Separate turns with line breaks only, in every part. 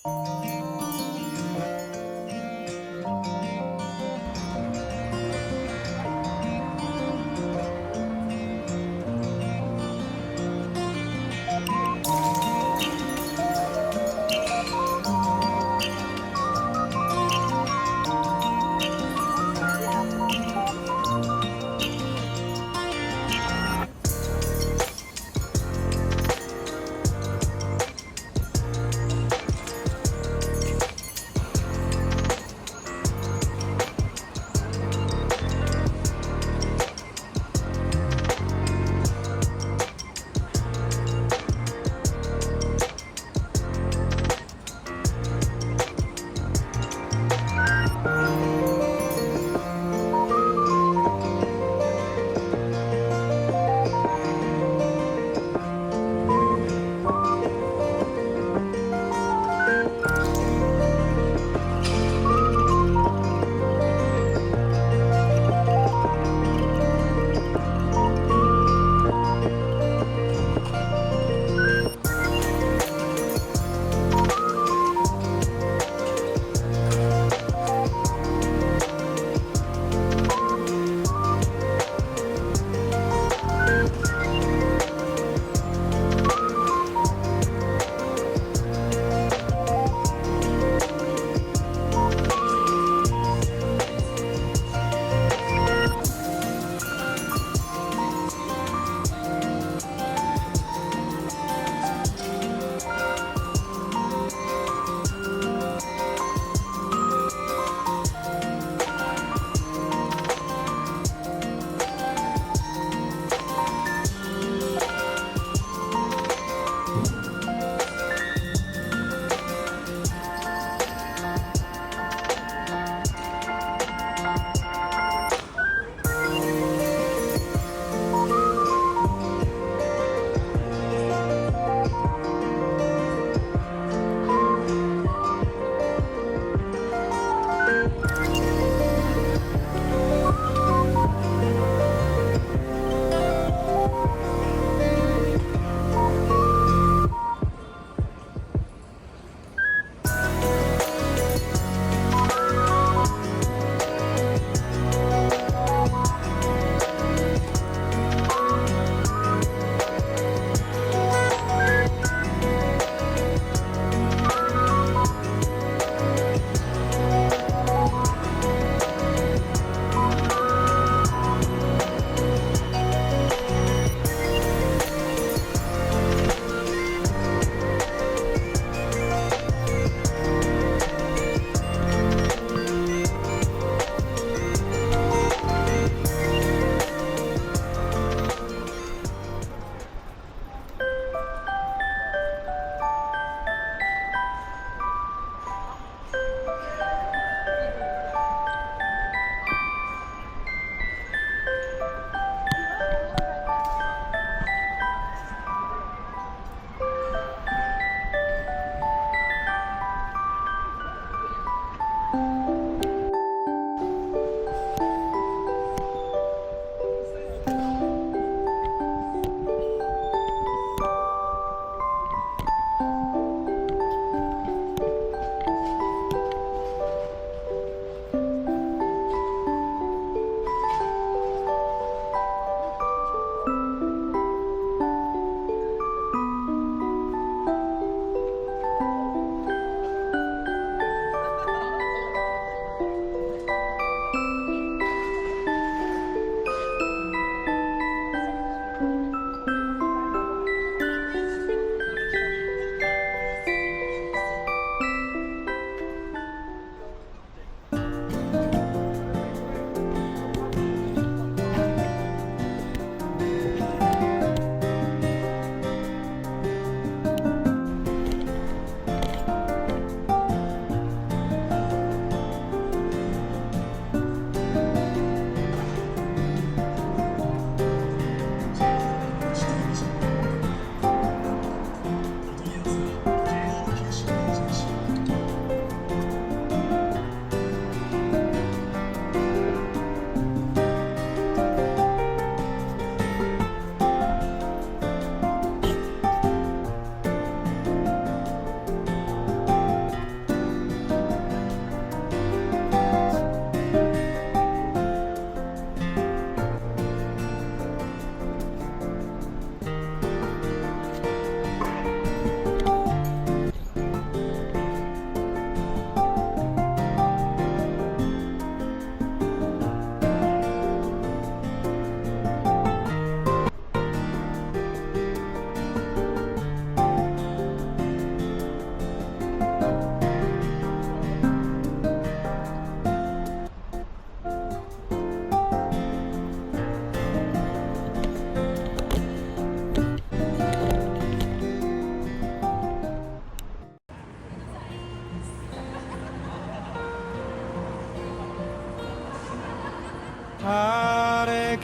こ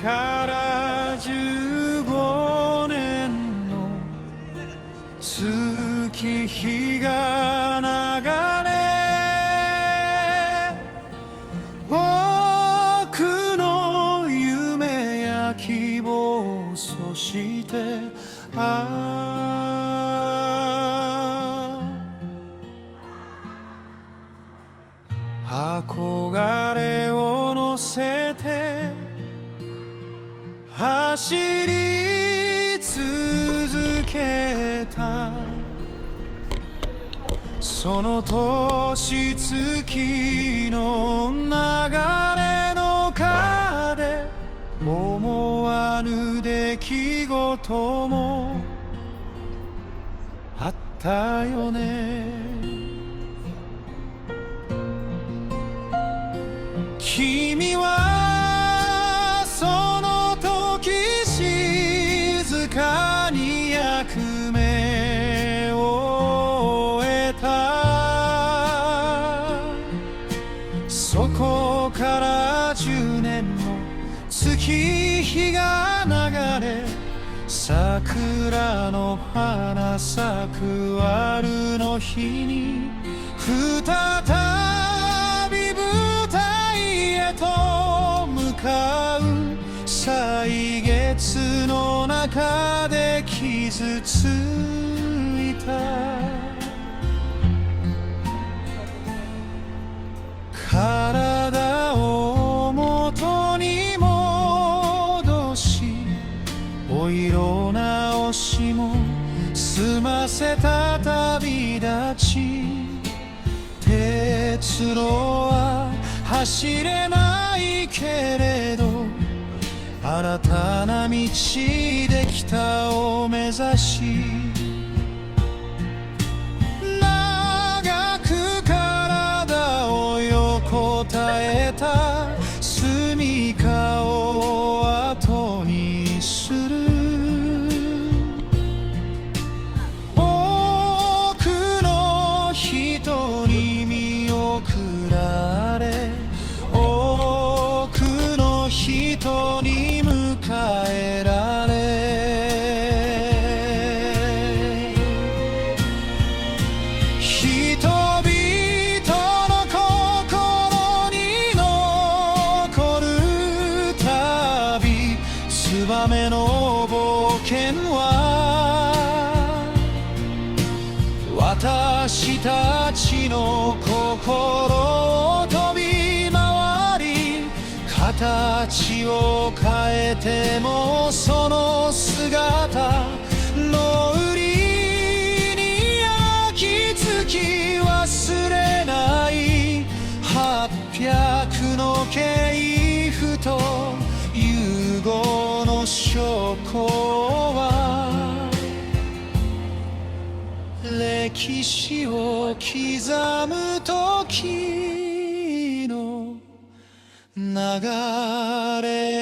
から15年の月日が流れ、僕の夢や希望、そして憧れを乗せて走り続けた、その年月の流れの中で思わぬ出来事もあったよね。君はその時静かに役目を終えた。そこから10年の月日が流れ、桜の花咲く春の日に再び舞台へと向かう。歳月の中で傷ついた体を元に戻し、お色直しも済ませた旅立ち、鉄路は走れないけれど新たな道で北を目指し、長く体を横たえた住処を後にする。多くの人に見送られ、多くの人に迎えられ、人々の心に残る旅、つばめの冒険は私たちの心を飛び回り、形を変えてもその姿の売りに焼き付き忘れない。800の系譜と融合の証拠は歴史を刻む時の流れ